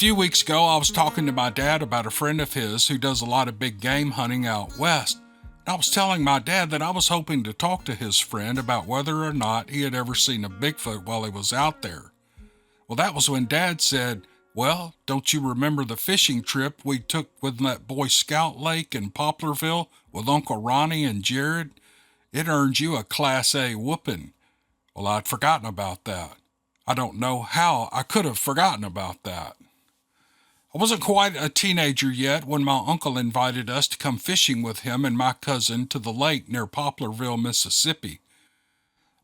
few weeks ago, I was talking to my dad about a friend of his who does a lot of big game hunting out west. I was telling my dad that I was hoping to talk to his friend about whether or not he had ever seen a Bigfoot while he was out there. Well, that was when Dad said, "Well, don't you remember the fishing trip we took with that Boy Scout lake in Poplarville with Uncle Ronnie and Jared? It earned you a Class A whooping." Well, I'd forgotten about that. I don't know how I could have forgotten about that. I wasn't quite a teenager yet when my uncle invited us to come fishing with him and my cousin to the lake near Poplarville, Mississippi.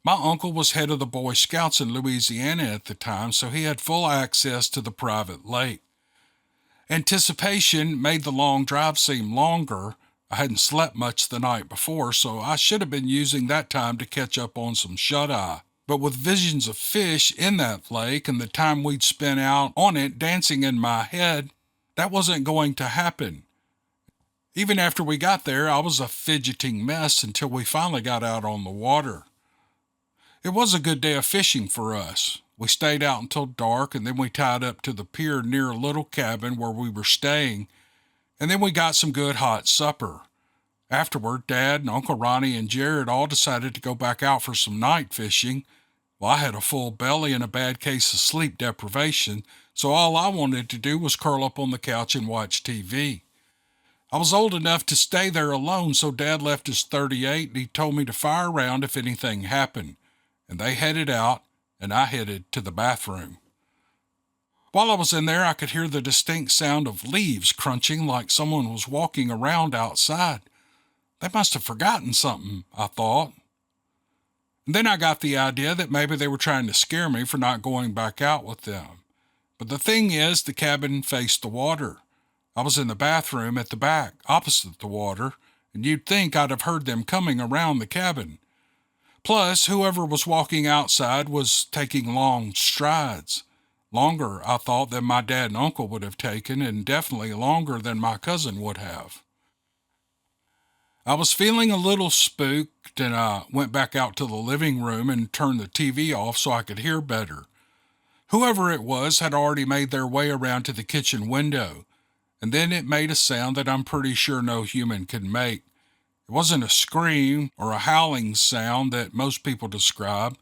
My uncle was head of the Boy Scouts in Louisiana at the time, so he had full access to the private lake. Anticipation made the long drive seem longer. I hadn't slept much the night before, so I should have been using that time to catch up on some shut-eye. But with visions of fish in that lake and the time we'd spent out on it dancing in my head, that wasn't going to happen. Even after we got there, I was a fidgeting mess until we finally got out on the water. It was a good day of fishing for us. We stayed out until dark, and then we tied up to the pier near a little cabin where we were staying, and then we got some good hot supper. Afterward, Dad and Uncle Ronnie and Jared all decided to go back out for some night fishing. Well, I had a full belly and a bad case of sleep deprivation, so all I wanted to do was curl up on the couch and watch TV. I was old enough to stay there alone, so Dad left his .38 and he told me to fire around if anything happened. And they headed out, and I headed to the bathroom. While I was in there, I could hear the distinct sound of leaves crunching like someone was walking around outside. They must have forgotten something, I thought. And then I got the idea that maybe they were trying to scare me for not going back out with them. But the thing is, the cabin faced the water. I was in the bathroom at the back, opposite the water, and you'd think I'd have heard them coming around the cabin. Plus, whoever was walking outside was taking long strides. Longer, I thought, than my dad and uncle would have taken, and definitely longer than my cousin would have. I was feeling a little spooked, and I went back out to the living room and turned the TV off so I could hear better. Whoever it was had already made their way around to the kitchen window, and then it made a sound that I'm pretty sure no human could make. It wasn't a scream or a howling sound that most people describe.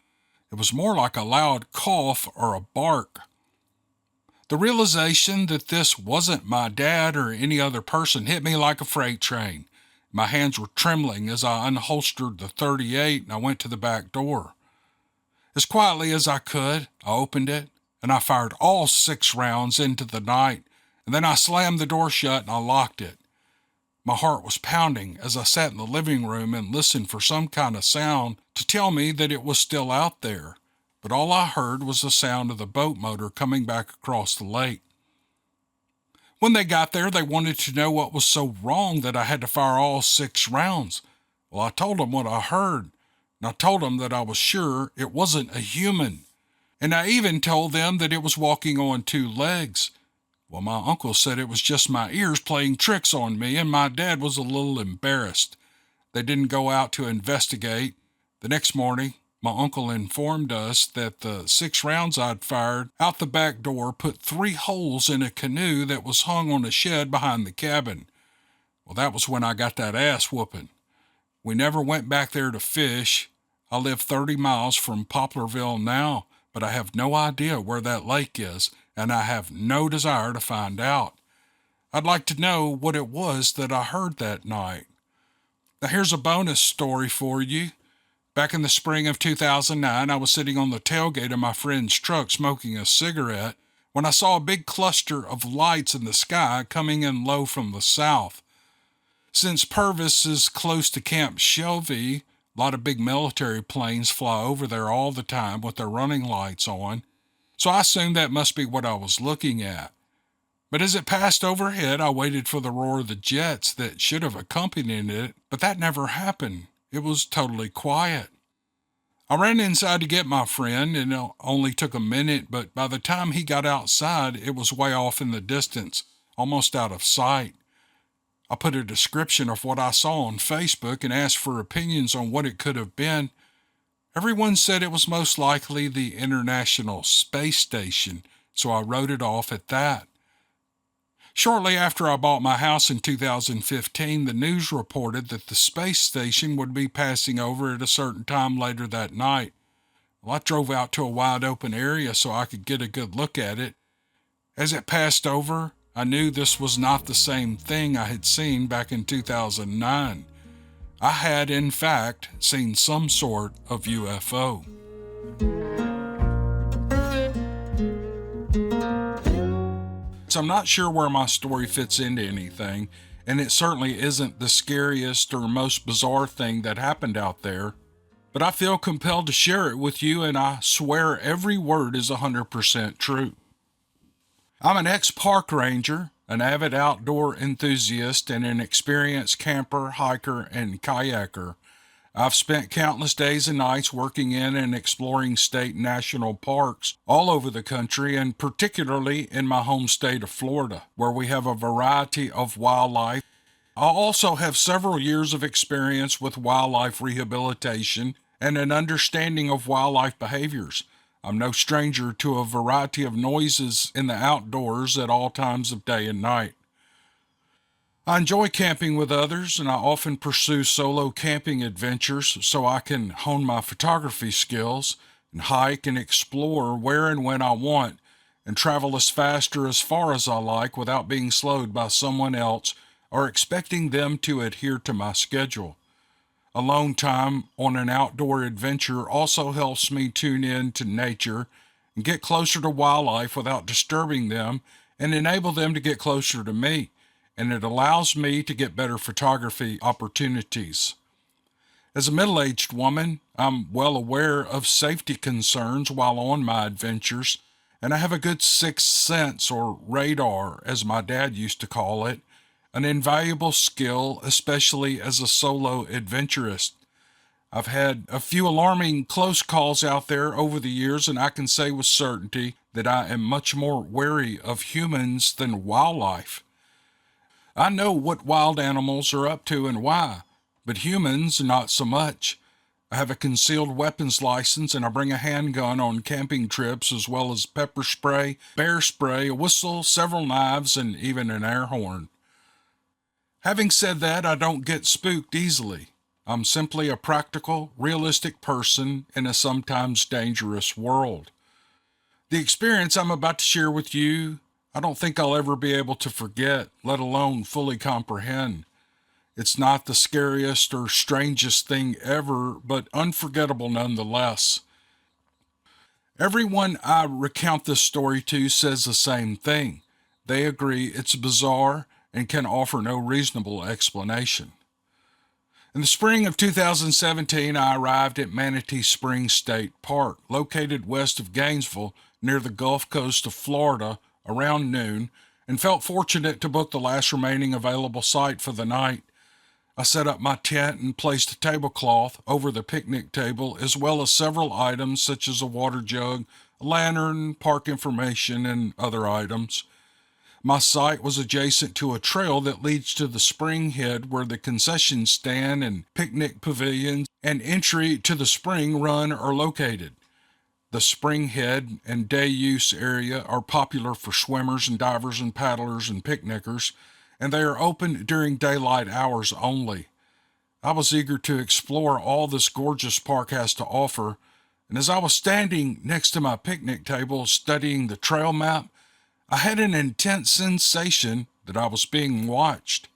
It was more like a loud cough or a bark. The realization that this wasn't my dad or any other person hit me like a freight train. My hands were trembling as I unholstered the .38 and I went to the back door. As quietly as I could, I opened it and I fired all 6 rounds into the night, and then I slammed the door shut and I locked it. My heart was pounding as I sat in the living room and listened for some kind of sound to tell me that it was still out there, but all I heard was the sound of the boat motor coming back across the lake. When they got there, they wanted to know what was so wrong that I had to fire all 6 rounds. Well, I told them what I heard, and I told them that I was sure it wasn't a human. And I even told them that it was walking on 2 legs. Well, my uncle said it was just my ears playing tricks on me, and my dad was a little embarrassed. They didn't go out to investigate. The next morning, my uncle informed us that the 6 rounds I'd fired out the back door put 3 holes in a canoe that was hung on a shed behind the cabin. Well, that was when I got that ass whooping. We never went back there to fish. I live 30 miles from Poplarville now, but I have no idea where that lake is, and I have no desire to find out. I'd like to know what it was that I heard that night. Now here's a bonus story for you. Back in the spring of 2009, I was sitting on the tailgate of my friend's truck smoking a cigarette when I saw a big cluster of lights in the sky coming in low from the south. Since Purvis is close to Camp Shelby, a lot of big military planes fly over there all the time with their running lights on, so I assumed that must be what I was looking at. But as it passed overhead, I waited for the roar of the jets that should have accompanied it, but that never happened. It was totally quiet. I ran inside to get my friend, and it only took a minute, but by the time he got outside, it was way off in the distance, almost out of sight. I put a description of what I saw on Facebook and asked for opinions on what it could have been. Everyone said it was most likely the International Space Station, so I wrote it off at that. Shortly after I bought my house in 2015, the news reported that the space station would be passing over at a certain time later that night. Well, I drove out to a wide open area so I could get a good look at it. As it passed over, I knew this was not the same thing I had seen back in 2009. I had, in fact, seen some sort of UFO. So I'm not sure where my story fits into anything, and it certainly isn't the scariest or most bizarre thing that happened out there, but I feel compelled to share it with you, and I swear every word is 100% true. I'm an ex-park ranger, an avid outdoor enthusiast, and an experienced camper, hiker, and kayaker. I've spent countless days and nights working in and exploring state and national parks all over the country, and particularly in my home state of Florida, where we have a variety of wildlife. I also have several years of experience with wildlife rehabilitation and an understanding of wildlife behaviors. I'm no stranger to a variety of noises in the outdoors at all times of day and night. I enjoy camping with others, and I often pursue solo camping adventures so I can hone my photography skills and hike and explore where and when I want and travel as fast or as far as I like without being slowed by someone else or expecting them to adhere to my schedule. Alone time on an outdoor adventure also helps me tune in to nature and get closer to wildlife without disturbing them and enable them to get closer to me, and it allows me to get better photography opportunities. As a middle-aged woman, I'm well aware of safety concerns while on my adventures, and I have a good sixth sense, or radar, as my dad used to call it, an invaluable skill, especially as a solo adventurist. I've had a few alarming close calls out there over the years, and I can say with certainty that I am much more wary of humans than wildlife. I know what wild animals are up to and why, but humans not so much. I have a concealed weapons license, and I bring a handgun on camping trips, as well as pepper spray, bear spray, a whistle, several knives, and even an air horn. Having said that, I don't get spooked easily. I'm simply a practical, realistic person in a sometimes dangerous world. The experience I'm about to share with you, I don't think I'll ever be able to forget, let alone fully comprehend. It's not the scariest or strangest thing ever, but unforgettable nonetheless. Everyone I recount this story to says the same thing. They agree it's bizarre and can offer no reasonable explanation. In the spring of 2017, I arrived at Manatee Springs State Park, located west of Gainesville, near the Gulf Coast of Florida, around noon, and felt fortunate to book the last remaining available site for the night. I set up my tent and placed a tablecloth over the picnic table, as well as several items such as a water jug, a lantern, park information, and other items. My site was adjacent to a trail that leads to the spring head, where the concession stand and picnic pavilions and entry to the spring run are located. The spring head and day use area are popular for swimmers and divers and paddlers and picnickers, and they are open during daylight hours only. I was eager to explore all this gorgeous park has to offer, and as I was standing next to my picnic table studying the trail map, I had an intense sensation that I was being watched.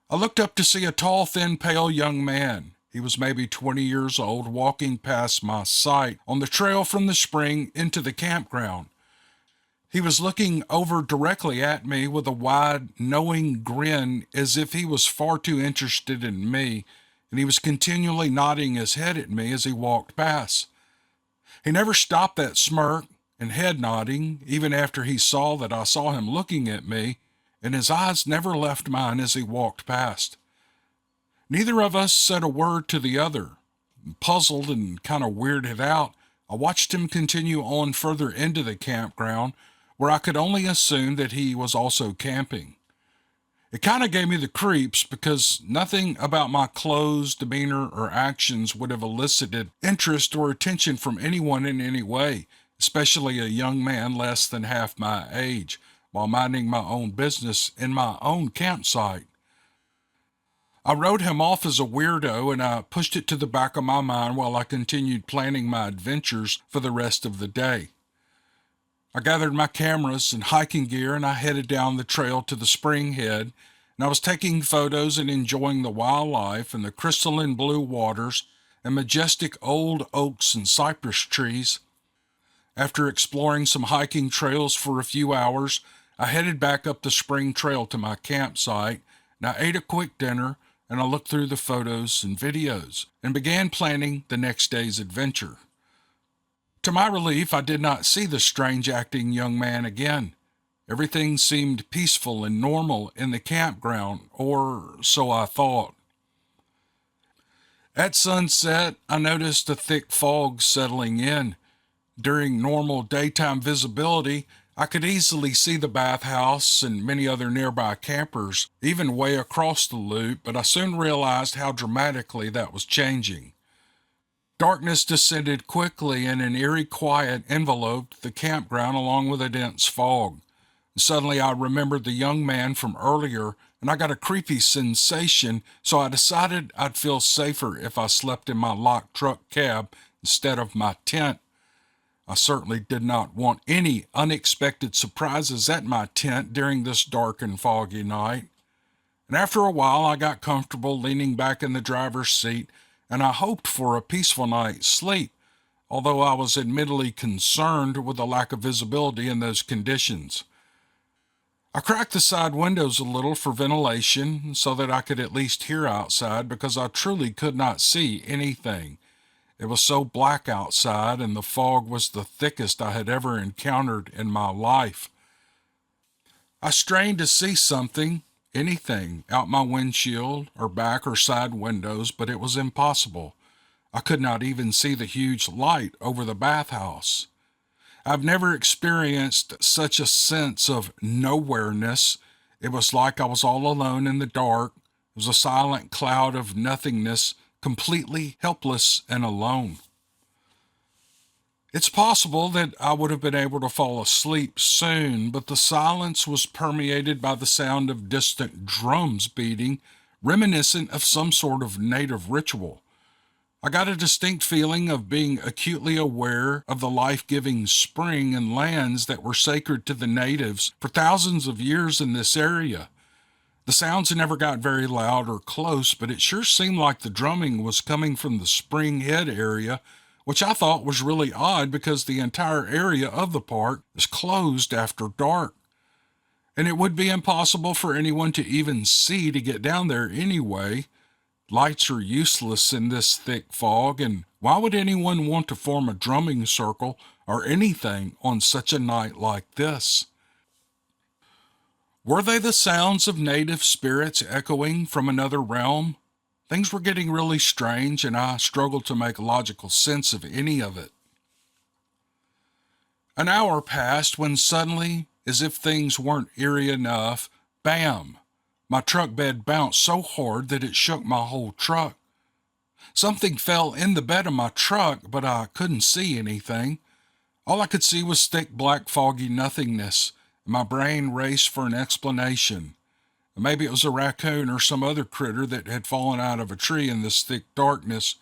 I looked up to see a tall, thin, pale young man. He was maybe 20 years old, walking past my site on the trail from the spring into the campground. He was looking over directly at me with a wide, knowing grin, as if he was far too interested in me, and he was continually nodding his head at me as he walked past. He never stopped that smirk and head nodding, even after he saw that I saw him looking at me, and his eyes never left mine as he walked past. Neither of us said a word to the other. Puzzled and kind of weirded out, I watched him continue on further into the campground, where I could only assume that he was also camping. It kind of gave me the creeps, because nothing about my clothes, demeanor, or actions would have elicited interest or attention from anyone in any way, especially a young man less than half my age, while minding my own business in my own campsite. I wrote him off as a weirdo, and I pushed it to the back of my mind while I continued planning my adventures for the rest of the day. I gathered my cameras and hiking gear, and I headed down the trail to the spring head, and I was taking photos and enjoying the wildlife and the crystalline blue waters and majestic old oaks and cypress trees. After exploring some hiking trails for a few hours, I headed back up the spring trail to my campsite, and I ate a quick dinner, and I looked through the photos and videos and began planning the next day's adventure. To my relief, I did not see the strange acting young man again. Everything seemed peaceful and normal in the campground, or so I thought. At sunset, I noticed a thick fog settling in. During normal daytime visibility, I could easily see the bathhouse and many other nearby campers, even way across the loop, but I soon realized how dramatically that was changing. Darkness descended quickly, and an eerie quiet enveloped the campground along with a dense fog. Suddenly I remembered the young man from earlier, and I got a creepy sensation, so I decided I'd feel safer if I slept in my locked truck cab instead of my tent. I certainly did not want any unexpected surprises at my tent during this dark and foggy night. And after a while, I got comfortable leaning back in the driver's seat, and I hoped for a peaceful night's sleep, although I was admittedly concerned with the lack of visibility in those conditions. I cracked the side windows a little for ventilation so that I could at least hear outside, because I truly could not see anything. It was so black outside, and the fog was the thickest I had ever encountered in my life. I strained to see something, anything, out my windshield or back or side windows, but it was impossible. I could not even see the huge light over the bathhouse. I've never experienced such a sense of nowhereness. It was like I was all alone in the dark. It was a silent cloud of nothingness, completely helpless and alone. It's possible that I would have been able to fall asleep soon, but the silence was permeated by the sound of distant drums beating, reminiscent of some sort of native ritual. I got a distinct feeling of being acutely aware of the life-giving spring and lands that were sacred to the natives for thousands of years in this area. The sounds never got very loud or close, but it sure seemed like the drumming was coming from the Spring Head area, which I thought was really odd because the entire area of the park is closed after dark. And it would be impossible for anyone to even see to get down there anyway. Lights are useless in this thick fog, and why would anyone want to form a drumming circle or anything on such a night like this? Were they the sounds of native spirits echoing from another realm? Things were getting really strange, and I struggled to make logical sense of any of it. An hour passed when suddenly, as if things weren't eerie enough, bam! My truck bed bounced so hard that it shook my whole truck. Something fell in the bed of my truck, but I couldn't see anything. All I could see was thick, black, foggy nothingness, and my brain raced for an explanation. Maybe it was a raccoon or some other critter that had fallen out of a tree in this thick darkness,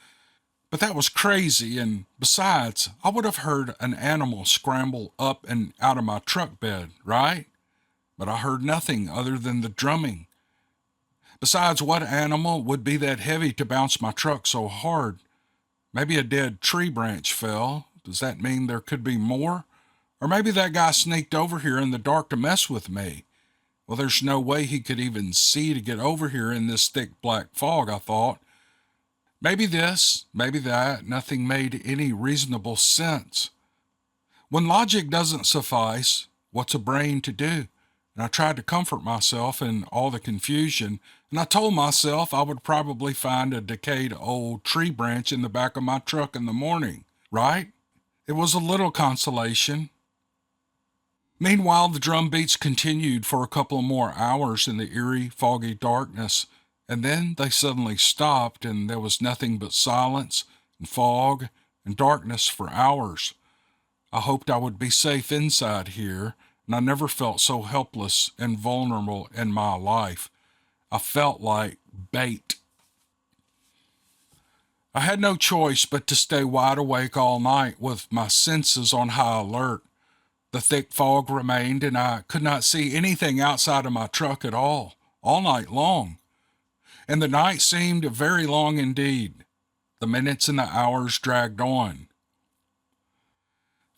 but that was crazy, and besides, I would have heard an animal scramble up and out of my truck bed, right? But I heard nothing other than the drumming. Besides, what animal would be that heavy to bounce my truck so hard? Maybe a dead tree branch fell. Does that mean there could be more? Or maybe that guy sneaked over here in the dark to mess with me. Well, there's no way he could even see to get over here in this thick black fog, I thought. Maybe this, maybe that, nothing made any reasonable sense. When logic doesn't suffice, what's a brain to do? And I tried to comfort myself in all the confusion, and I told myself I would probably find a decayed old tree branch in the back of my truck in the morning, right? It was a little consolation. Meanwhile, the drum beats continued for a couple more hours in the eerie, foggy darkness, and then they suddenly stopped, and there was nothing but silence and fog and darkness for hours. I hoped I would be safe inside here. and I never felt so helpless and vulnerable in my life. I felt like bait. I had no choice but to stay wide awake all night with my senses on high alert. The thick fog remained, and I could not see anything outside of my truck at all night long. And the night seemed very long indeed. The minutes and the hours dragged on.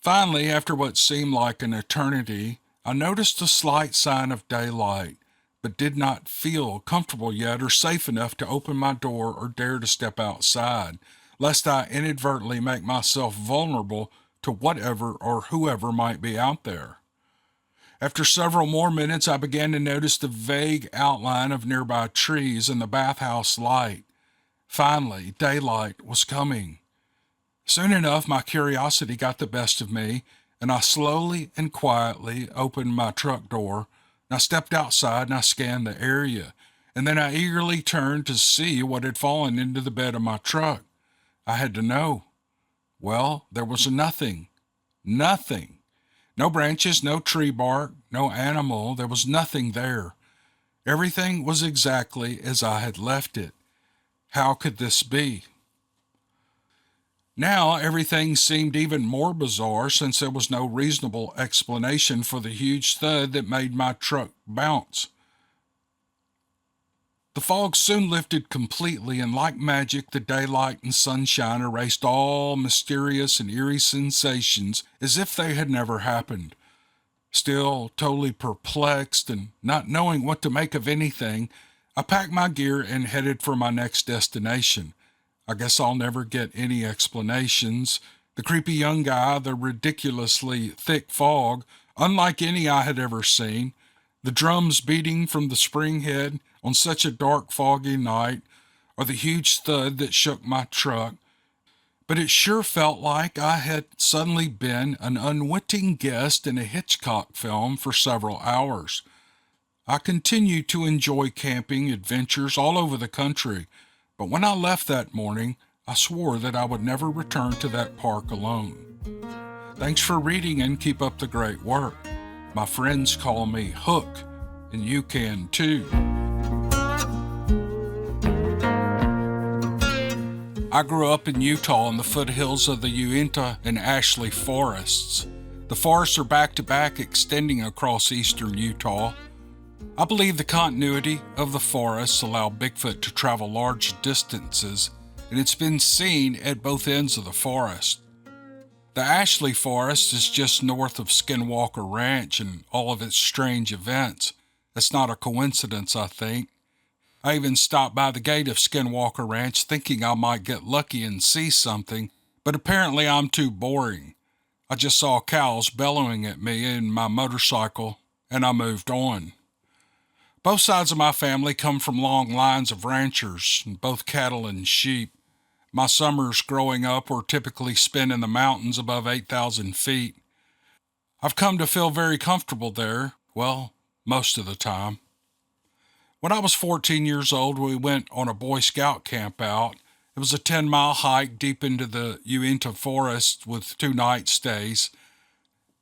Finally, after what seemed like an eternity, I noticed a slight sign of daylight, but did not feel comfortable yet or safe enough to open my door or dare to step outside, lest I inadvertently make myself vulnerable to whatever or whoever might be out there. After several more minutes, I began to notice the vague outline of nearby trees and the bathhouse light. Finally, daylight was coming. Soon enough, my curiosity got the best of me, and I slowly and quietly opened my truck door. I stepped outside and I scanned the area, and then I eagerly turned to see what had fallen into the bed of my truck. I had to know. Well, there was nothing. Nothing. No branches, no tree bark, no animal. There was nothing there. Everything was exactly as I had left it. How could this be? Now everything seemed even more bizarre since there was no reasonable explanation for the huge thud that made my truck bounce. The fog soon lifted completely, and like magic, the daylight and sunshine erased all mysterious and eerie sensations as if they had never happened. Still totally perplexed and not knowing what to make of anything, I packed my gear and headed for my next destination. I guess I'll never get any explanations. The creepy young guy, the ridiculously thick fog, unlike any I had ever seen, the drums beating from the spring head on such a dark, foggy night, or the huge thud that shook my truck. But it sure felt like I had suddenly been an unwitting guest in a Hitchcock film for several hours. I continued to enjoy camping adventures all over the country, but when I left that morning, I swore that I would never return to that park alone. Thanks for reading and keep up the great work. My friends call me Hook, and you can too. I grew up in Utah in the foothills of the Uinta and Ashley forests. The forests are back-to-back extending across eastern Utah. I believe the continuity of the forests allow Bigfoot to travel large distances, and it's been seen at both ends of the forest. The Ashley Forest is just north of Skinwalker Ranch and all of its strange events. That's not a coincidence, I think. I even stopped by the gate of Skinwalker Ranch thinking I might get lucky and see something, but apparently I'm too boring. I just saw cows bellowing at me in my motorcycle, and I moved on. Both sides of my family come from long lines of ranchers, both cattle and sheep. My summers growing up were typically spent in the mountains above 8,000 feet. I've come to feel very comfortable there, well, most of the time. When I was 14 years old, we went on a Boy Scout camp out. It was a 10-mile hike deep into the Uinta forest with 2 night stays.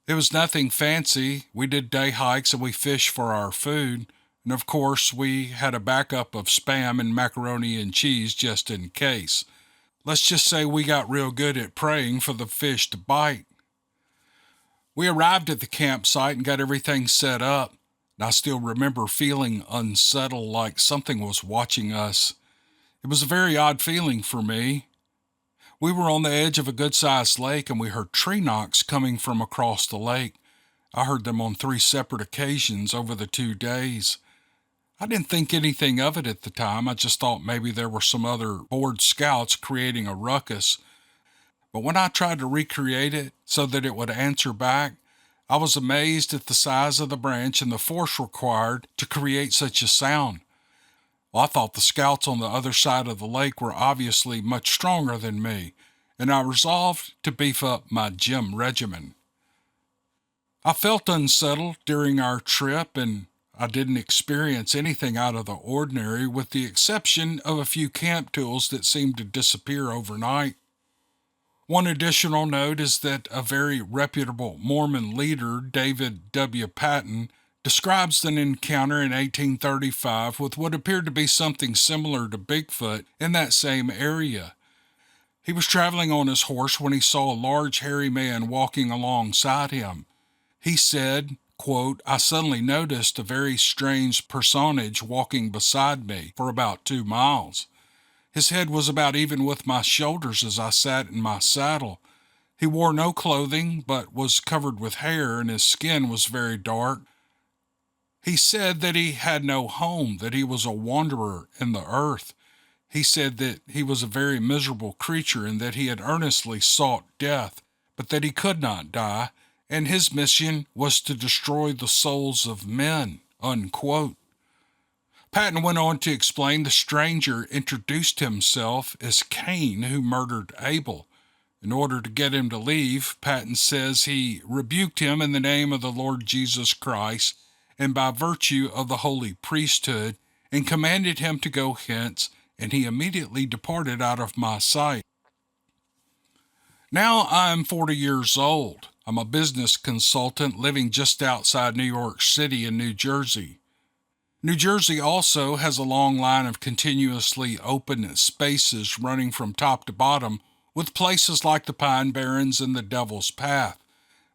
It was nothing fancy. We did day hikes and we fished for our food. And of course, we had a backup of Spam and macaroni and cheese just in case. Let's just say we got real good at praying for the fish to bite. We arrived at the campsite and got everything set up, and I still remember feeling unsettled, like something was watching us. It was a very odd feeling for me. We were on the edge of a good-sized lake, and we heard tree knocks coming from across the lake. I heard them on 3 separate occasions over the 2 days. I didn't think anything of it at the time. I just thought maybe there were some other bored scouts creating a ruckus. But when I tried to recreate it so that it would answer back, I was amazed at the size of the branch and the force required to create such a sound. Well, I thought the scouts on the other side of the lake were obviously much stronger than me, and I resolved to beef up my gym regimen. I felt unsettled during our trip, and I didn't experience anything out of the ordinary with the exception of a few camp tools that seemed to disappear overnight. One additional note is that a very reputable Mormon leader, David W. Patton, describes an encounter in 1835 with what appeared to be something similar to Bigfoot in that same area. He was traveling on his horse when he saw a large hairy man walking alongside him. He said, quote, "I suddenly noticed a very strange personage walking beside me for about 2 miles. His head was about even with my shoulders as I sat in my saddle. He wore no clothing, but was covered with hair, and his skin was very dark. He said that he had no home, that he was a wanderer in the earth. He said that he was a very miserable creature and that he had earnestly sought death, but that he could not die, and his mission was to destroy the souls of men," unquote. Patton went on to explain the stranger introduced himself as Cain, who murdered Abel. In order to get him to leave, Patton says he rebuked him in the name of the Lord Jesus Christ and by virtue of the holy priesthood, and commanded him to go hence, and he immediately departed out of my sight. Now I am 40 years old. I'm a business consultant living just outside New York City in New Jersey. New Jersey also has a long line of continuously open spaces running from top to bottom, with places like the Pine Barrens and the Devil's Path,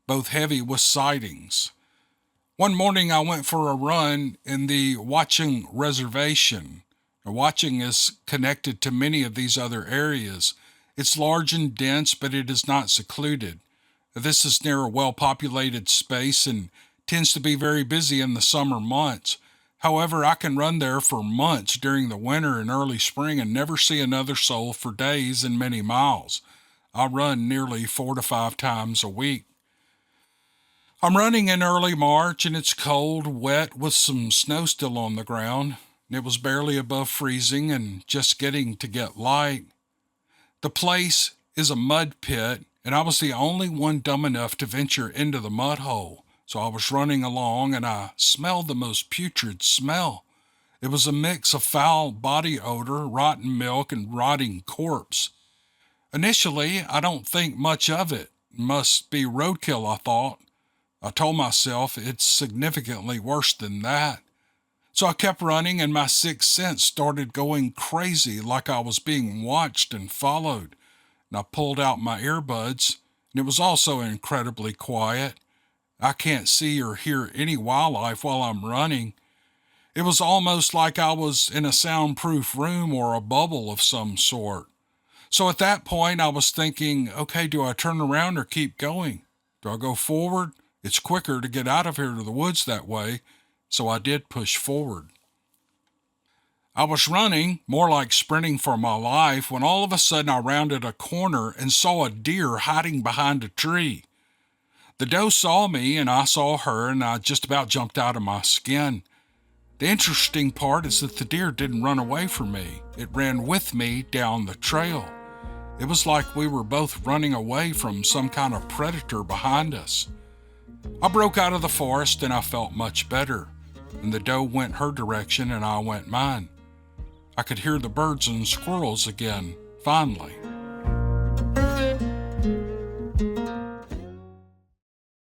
both heavy with sightings. One morning I went for a run in the Watchung Reservation. Now, Watchung is connected to many of these other areas. It's large and dense, but it is not secluded. This is near a well-populated space and tends to be very busy in the summer months. However, I can run there for months during the winter and early spring and never see another soul for days and many miles. I run nearly 4 to 5 times a week. I'm running in early March and it's cold, wet, with some snow still on the ground. It was barely above freezing and just getting to get light. The place is a mud pit, and I was the only one dumb enough to venture into the mud hole. So I was running along and I smelled the most putrid smell. It was a mix of foul body odor, rotten milk, and rotting corpse. Initially, I don't think much of it. Must be roadkill, I thought. I told myself it's significantly worse than that. So I kept running and my sixth sense started going crazy like I was being watched and followed. And I pulled out my earbuds, and it was also incredibly quiet. I can't see or hear any wildlife while I'm running. It was almost like I was in a soundproof room or a bubble of some sort. So at that point, I was thinking, okay, do I turn around or keep going? Do I go forward? It's quicker to get out of here to the woods that way. So I did push forward. I was running, more like sprinting for my life, when all of a sudden I rounded a corner and saw a deer hiding behind a tree. The doe saw me and I saw her, and I just about jumped out of my skin. The interesting part is that the deer didn't run away from me. It ran with me down the trail. It was like we were both running away from some kind of predator behind us. I broke out of the forest and I felt much better, and the doe went her direction and I went mine. I could hear the birds and squirrels again, finally.